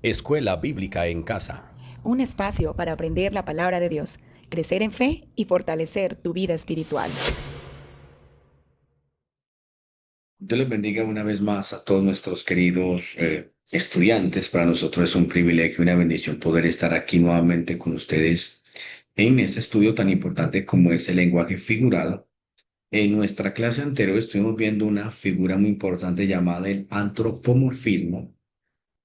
Escuela Bíblica en Casa. Un espacio para aprender la palabra de Dios, crecer en fe y fortalecer tu vida espiritual. Dios les bendiga una vez más a todos nuestros queridos estudiantes. Para nosotros es un privilegio y una bendición poder estar aquí nuevamente con ustedes en este estudio tan importante como es el lenguaje figurado. En nuestra clase anterior estuvimos viendo una figura muy importante llamada el antropomorfismo,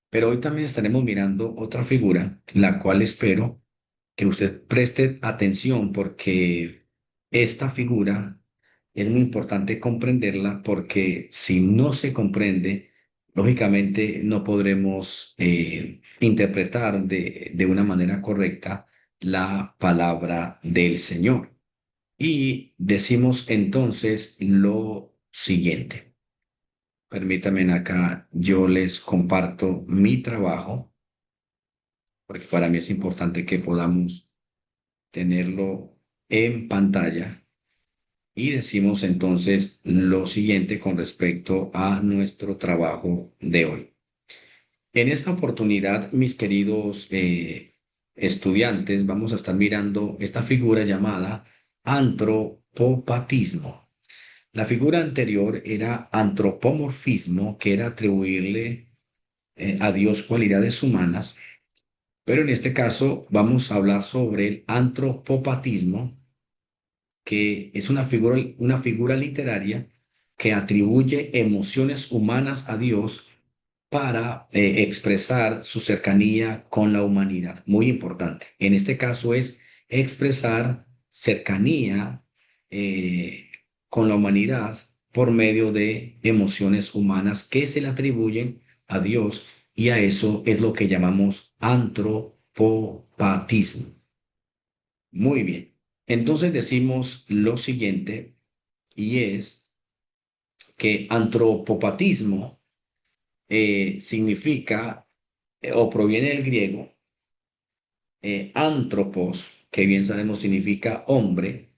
pero hoy también estaremos mirando otra figura, la cual espero que usted preste atención porque esta figura es muy importante comprenderla porque si no se comprende, lógicamente no podremos interpretar de una manera correcta la palabra del Señor. Y decimos entonces lo siguiente. Permítanme acá, yo les comparto mi trabajo, porque para mí es importante que podamos tenerlo en pantalla. Y decimos entonces lo siguiente con respecto a nuestro trabajo de hoy. En esta oportunidad, mis queridos estudiantes, vamos a estar mirando esta figura llamada antropopatismo. La figura anterior era antropomorfismo, que era atribuirle a Dios cualidades humanas, pero en este caso vamos a hablar sobre el antropopatismo, que es una figura literaria que atribuye emociones humanas a Dios para expresar su cercanía con la humanidad. Muy importante. En este caso es expresar cercanía con la humanidad por medio de emociones humanas que se le atribuyen a Dios, y a eso es lo que llamamos antropopatismo. Muy bien. Entonces decimos lo siguiente, y es que antropopatismo significa o proviene del griego antropos, que bien sabemos significa hombre,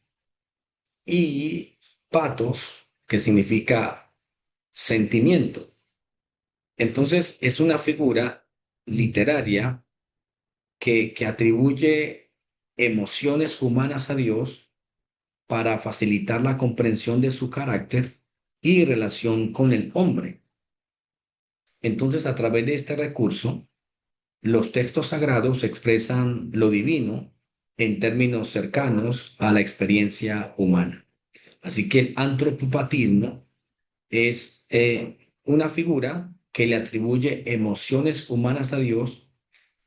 y patos, que significa sentimiento. Entonces es una figura literaria que atribuye emociones humanas a Dios para facilitar la comprensión de su carácter y relación con el hombre. Entonces, a través de este recurso, los textos sagrados expresan lo divino en términos cercanos a la experiencia humana. Así que el antropopatismo es una figura que le atribuye emociones humanas a Dios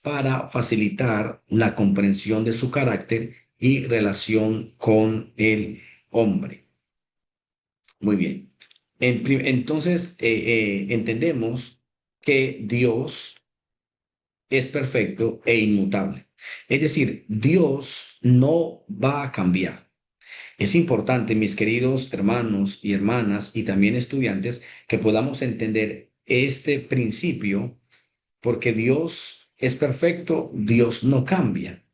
para facilitar la comprensión de su carácter y relación con el hombre. Muy bien. Entonces, entendemos que Dios es perfecto e inmutable. Es decir, Dios no va a cambiar. Es importante, mis queridos hermanos y hermanas y también estudiantes, que podamos entender este principio, porque Dios es perfecto, Dios no cambia.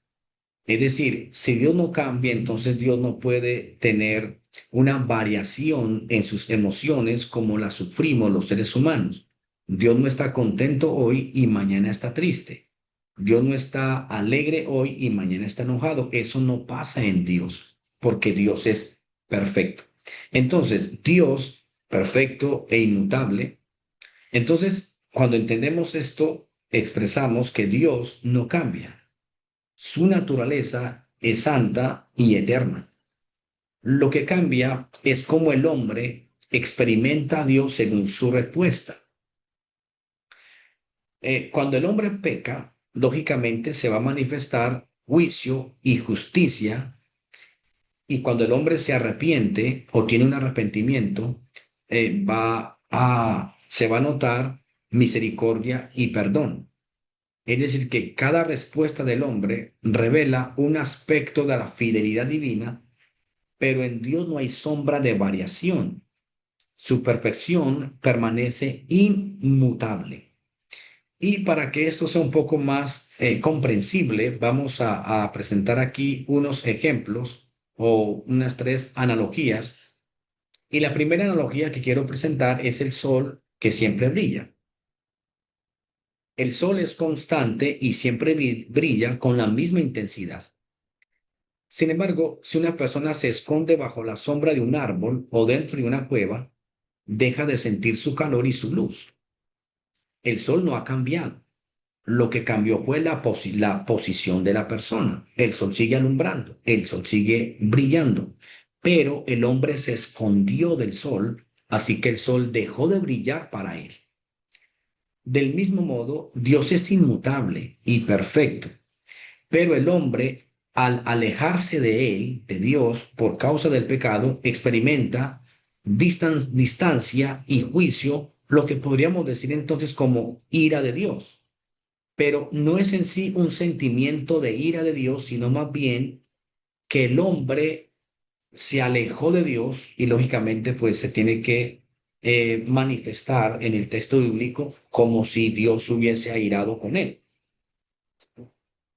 Es decir, si Dios no cambia, entonces Dios no puede tener una variación en sus emociones como las sufrimos los seres humanos. Dios no está contento hoy y mañana está triste. Dios no está alegre hoy y mañana está enojado. Eso no pasa en Dios, porque Dios es perfecto. Entonces, Dios, perfecto e inmutable. Entonces, cuando entendemos esto, expresamos que Dios no cambia. Su naturaleza es santa y eterna. Lo que cambia es cómo el hombre experimenta a Dios según su respuesta. Cuando el hombre peca, lógicamente se va a manifestar juicio y justicia, y cuando el hombre se arrepiente o tiene un arrepentimiento, se va a notar misericordia y perdón. Es decir, que cada respuesta del hombre revela un aspecto de la fidelidad divina, pero en Dios no hay sombra de variación. Su perfección permanece inmutable. Y para que esto sea un poco más comprensible, vamos a presentar aquí unos ejemplos o unas tres analogías. Y la primera analogía que quiero presentar es el sol que siempre brilla. El sol es constante y siempre brilla con la misma intensidad. Sin embargo, si una persona se esconde bajo la sombra de un árbol o dentro de una cueva, deja de sentir su calor y su luz. El sol no ha cambiado. Lo que cambió fue la posición de la persona. El sol sigue alumbrando, el sol sigue brillando, pero el hombre se escondió del sol, así que el sol dejó de brillar para él. Del mismo modo, Dios es inmutable y perfecto, pero el hombre, al alejarse de él, de Dios, por causa del pecado, experimenta distancia y juicio, lo que podríamos decir entonces como ira de Dios. Pero no es en sí un sentimiento de ira de Dios, sino más bien que el hombre se alejó de Dios y lógicamente pues se tiene que manifestar en el texto bíblico como si Dios hubiese airado con él.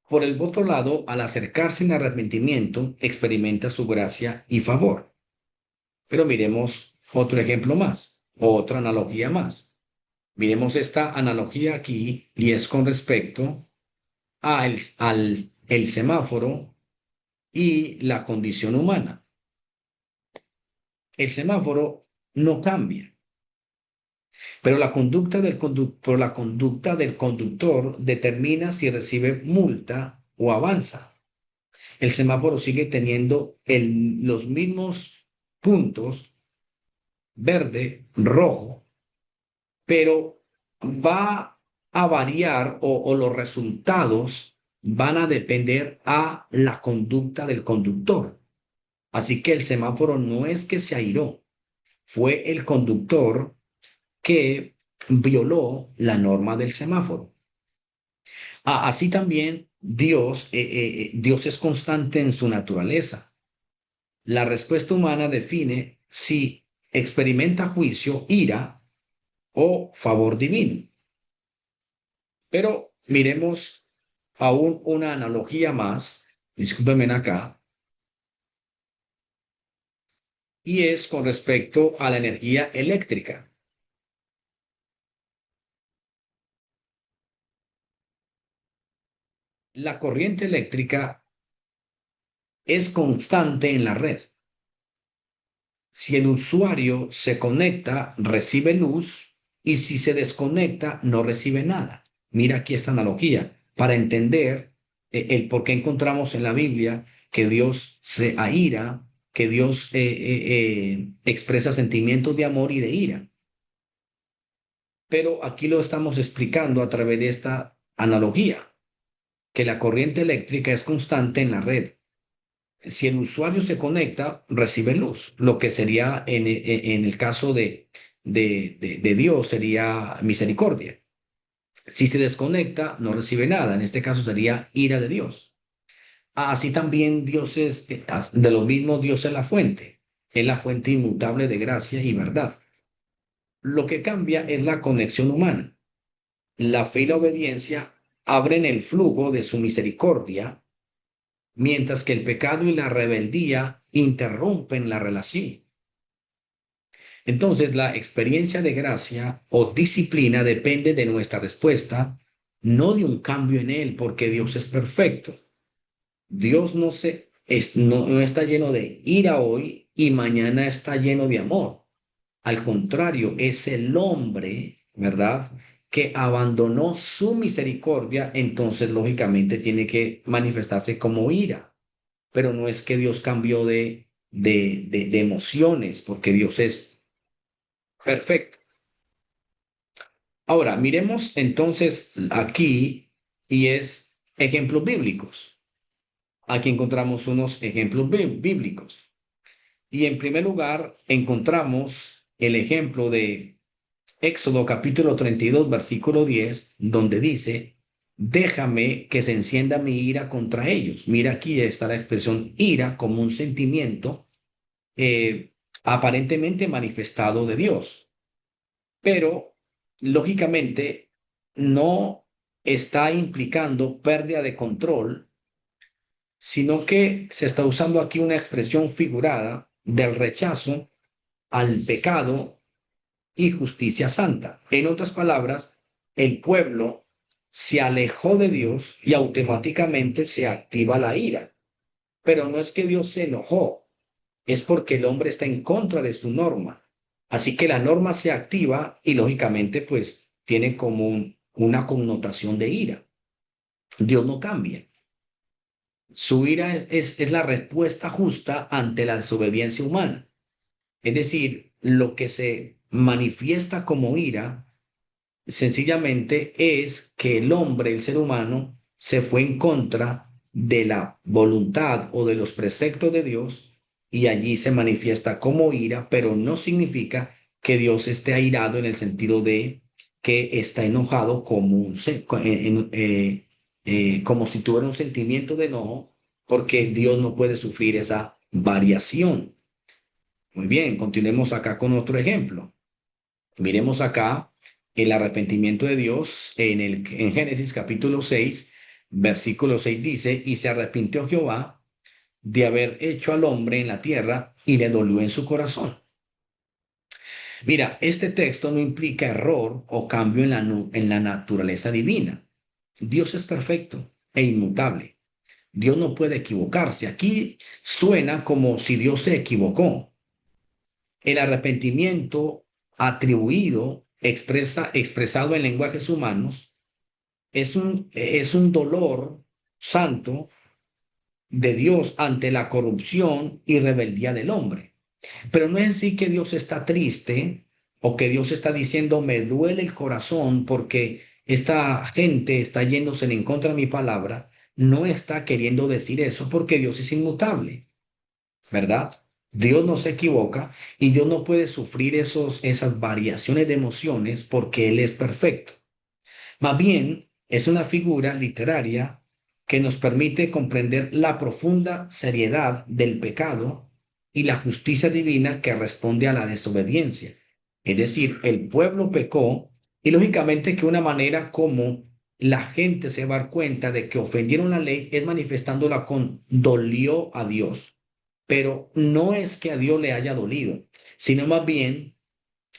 Por el otro lado, al acercarse en arrepentimiento, experimenta su gracia y favor. Pero miremos otro ejemplo más, otra analogía más. Miremos esta analogía aquí y es con respecto al el semáforo y la condición humana. El semáforo no cambia, pero la conducta del conductor determina si recibe multa o avanza. El semáforo sigue teniendo los mismos puntos, verde, rojo, pero va a variar o los resultados van a depender a la conducta del conductor. Así que el semáforo no es que se airó, fue el conductor que violó la norma del semáforo. Así también Dios es constante en su naturaleza. La respuesta humana define si experimenta juicio, ira o favor divino. Pero miremos aún una analogía más, discúlpenme acá, y es con respecto a la energía eléctrica. La corriente eléctrica es constante en la red. Si el usuario se conecta, recibe luz y si se desconecta, no recibe nada. Mira aquí esta analogía para entender el por qué encontramos en la Biblia que Dios se aira, que Dios expresa sentimientos de amor y de ira. Pero aquí lo estamos explicando a través de esta analogía, que la corriente eléctrica es constante en la red. Si el usuario se conecta, recibe luz, lo que sería en el caso de Dios sería misericordia. Si se desconecta, no recibe nada, en este caso sería ira de Dios. Así también Dios es, de lo mismo Dios es la fuente inmutable de gracia y verdad. Lo que cambia es la conexión humana. La fe y la obediencia abren el flujo de su misericordia, mientras que el pecado y la rebeldía interrumpen la relación. Entonces, la experiencia de gracia o disciplina depende de nuestra respuesta, no de un cambio en él, porque Dios es perfecto. Dios no está lleno de ira hoy y mañana está lleno de amor. Al contrario, es el hombre, ¿verdad?, que abandonó su misericordia, entonces lógicamente tiene que manifestarse como ira. Pero no es que Dios cambió de emociones, porque Dios es perfecto. Ahora, miremos entonces aquí y es ejemplos bíblicos. Aquí encontramos unos ejemplos bíblicos. Y en primer lugar, encontramos el ejemplo de Éxodo capítulo 32, versículo 10, donde dice, déjame que se encienda mi ira contra ellos. Mira, aquí está la expresión ira como un sentimiento aparentemente manifestado de Dios, pero lógicamente no está implicando pérdida de control, sino que se está usando aquí una expresión figurada del rechazo al pecado y justicia santa. En otras palabras, el pueblo se alejó de Dios y automáticamente se activa la ira. Pero no es que Dios se enojó, es porque el hombre está en contra de su norma. Así que la norma se activa y lógicamente pues tiene como una connotación de ira. Dios no cambia. Su ira es la respuesta justa ante la desobediencia humana. Es decir, lo que se manifiesta como ira sencillamente es que el hombre, el ser humano, se fue en contra de la voluntad o de los preceptos de Dios y allí se manifiesta como ira, pero no significa que Dios esté airado en el sentido de que está enojado como como si tuviera un sentimiento de enojo, porque Dios no puede sufrir esa variación. Muy bien, continuemos acá con otro ejemplo. Miremos acá el arrepentimiento de Dios en Génesis capítulo 6, versículo 6 dice, y se arrepintió Jehová de haber hecho al hombre en la tierra y le dolió en su corazón. Mira, este texto no implica error o cambio en la naturaleza divina. Dios es perfecto e inmutable. Dios no puede equivocarse. Aquí suena como si Dios se equivocó. El arrepentimiento atribuido, expresado en lenguajes humanos, es un dolor santo de Dios ante la corrupción y rebeldía del hombre. Pero no es en sí que Dios está triste o que Dios está diciendo, me duele el corazón porque esta gente está yéndose en contra de mi palabra. No está queriendo decir eso porque Dios es inmutable, ¿verdad? Dios no se equivoca y Dios no puede sufrir esas variaciones de emociones porque Él es perfecto. Más bien, es una figura literaria que nos permite comprender la profunda seriedad del pecado y la justicia divina que responde a la desobediencia. Es decir, el pueblo pecó y lógicamente que una manera como la gente se va a dar cuenta de que ofendieron la ley es manifestándola con dolió a Dios. Pero no es que a Dios le haya dolido, sino más bien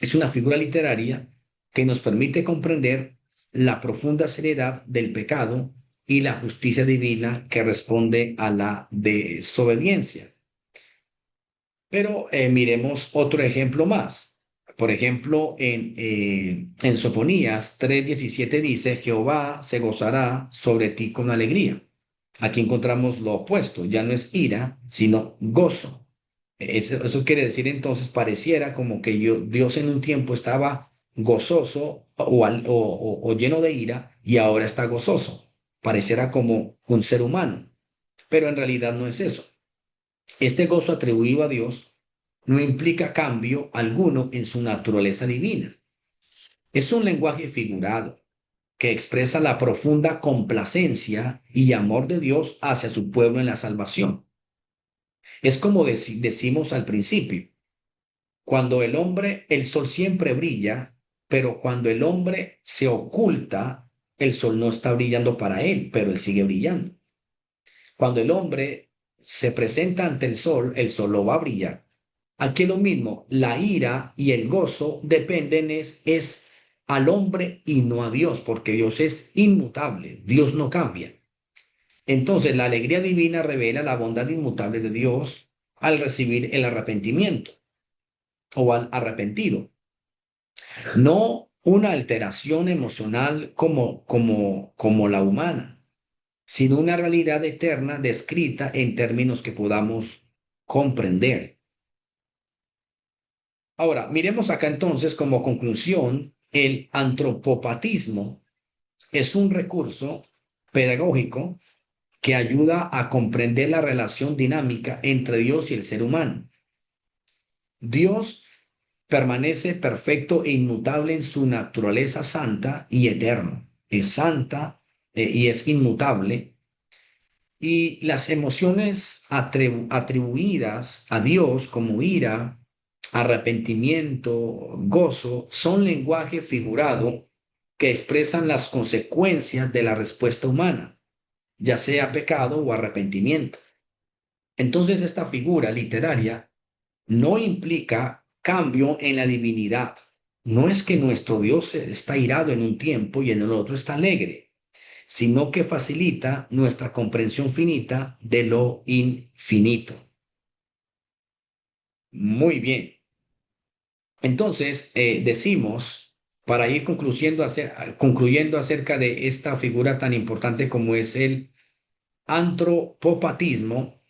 es una figura literaria que nos permite comprender la profunda seriedad del pecado y la justicia divina que responde a la desobediencia. Pero miremos otro ejemplo más. Por ejemplo, en Sofonías 3:17 dice, Jehová se gozará sobre ti con alegría. Aquí encontramos lo opuesto, ya no es ira, sino gozo. Eso quiere decir entonces, pareciera como que Dios en un tiempo estaba gozoso o lleno de ira y ahora está gozoso. Pareciera como un ser humano, pero en realidad no es eso. Este gozo atribuido a Dios no implica cambio alguno en su naturaleza divina. Es un lenguaje figurado que expresa la profunda complacencia y amor de Dios hacia su pueblo en la salvación. Es como decimos al principio, cuando el sol siempre brilla, pero cuando el hombre se oculta, el sol no está brillando para él, pero él sigue brillando. Cuando el hombre se presenta ante el sol lo va a brillar. Aquí es lo mismo, la ira y el gozo dependen es al hombre y no a Dios, porque Dios es inmutable, Dios no cambia. Entonces, la alegría divina revela la bondad inmutable de Dios al recibir el arrepentimiento o al arrepentido. No una alteración emocional como la humana, sino una realidad eterna descrita en términos que podamos comprender. Ahora, miremos acá entonces como conclusión, el antropopatismo es un recurso pedagógico que ayuda a comprender la relación dinámica entre Dios y el ser humano. Dios permanece perfecto e inmutable en su naturaleza santa y eterna. Es santa y es inmutable. Y las emociones atribuidas a Dios como ira, arrepentimiento, gozo, son lenguaje figurado que expresan las consecuencias de la respuesta humana, ya sea pecado o arrepentimiento. Entonces, esta figura literaria no implica cambio en la divinidad. No es que nuestro Dios está irado en un tiempo y en el otro está alegre. sino que facilita nuestra comprensión finita de lo infinito. Muy bien. Entonces, decimos, para ir concluyendo acerca de esta figura tan importante como es el antropopatismo,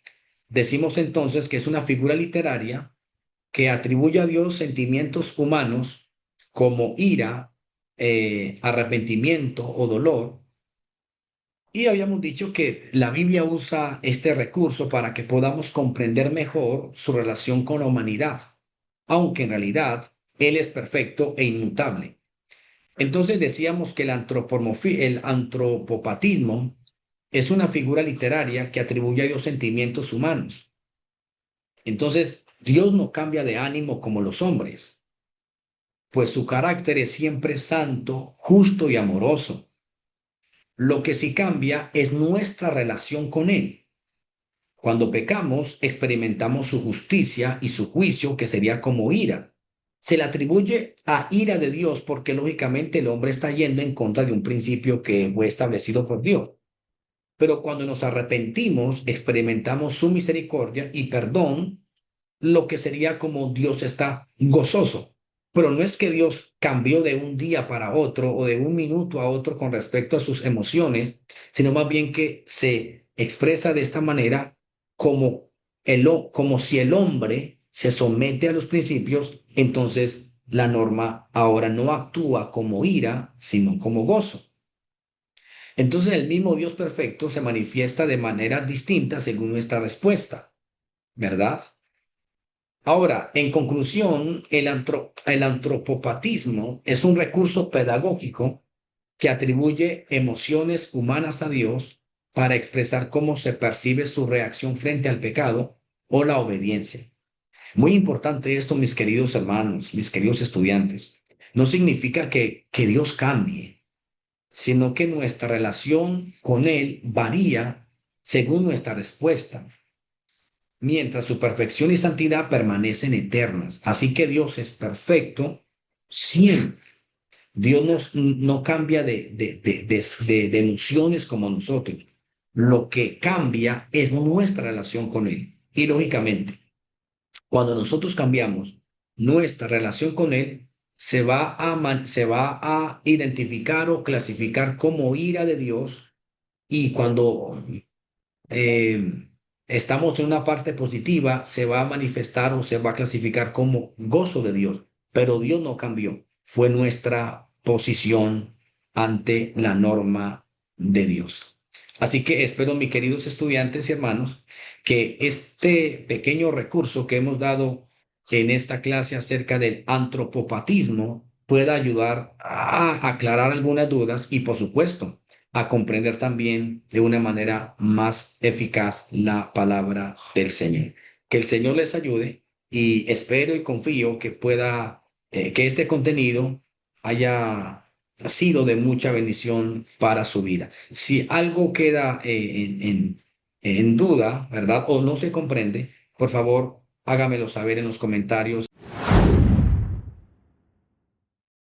decimos entonces que es una figura literaria que atribuye a Dios sentimientos humanos como ira, arrepentimiento o dolor. Y habíamos dicho que la Biblia usa este recurso para que podamos comprender mejor su relación con la humanidad, aunque en realidad Él es perfecto e inmutable. Entonces decíamos que el antropopatismo es una figura literaria que atribuye a Dios sentimientos humanos. Entonces, Dios no cambia de ánimo como los hombres, pues su carácter es siempre santo, justo y amoroso. Lo que sí cambia es nuestra relación con Él. Cuando pecamos, experimentamos su justicia y su juicio, que sería como ira. Se le atribuye a ira de Dios porque lógicamente el hombre está yendo en contra de un principio que fue establecido por Dios. Pero cuando nos arrepentimos, experimentamos su misericordia y perdón, lo que sería como Dios está gozoso. Pero no es que Dios cambió de un día para otro o de un minuto a otro con respecto a sus emociones, sino más bien que se expresa de esta manera como, como si el hombre se somete a los principios, entonces la norma ahora no actúa como ira, sino como gozo. Entonces el mismo Dios perfecto se manifiesta de manera distinta según nuestra respuesta, ¿verdad? Ahora, en conclusión, el antropopatismo es un recurso pedagógico que atribuye emociones humanas a Dios para expresar cómo se percibe su reacción frente al pecado o la obediencia. Muy importante esto, mis queridos hermanos, mis queridos estudiantes. No significa que Dios cambie, sino que nuestra relación con Él varía según nuestra respuesta, mientras su perfección y santidad permanecen eternas. Así que Dios es perfecto siempre. Dios no cambia de emociones como nosotros. Lo que cambia es nuestra relación con Él. Y lógicamente, cuando nosotros cambiamos nuestra relación con Él, se va a identificar o clasificar como ira de Dios. Y cuando estamos en una parte positiva, se va a manifestar o se va a clasificar como gozo de Dios. Pero Dios no cambió. Fue nuestra posición ante la norma de Dios. Así que espero, mis queridos estudiantes y hermanos, que este pequeño recurso que hemos dado en esta clase acerca del antropopatismo pueda ayudar a aclarar algunas dudas y, por supuesto, a comprender también de una manera más eficaz la palabra del Señor. Que el Señor les ayude y espero y confío que que este contenido haya sido de mucha bendición para su vida. Si algo queda en duda, ¿verdad? O no se comprende, por favor, hágamelo saber en los comentarios.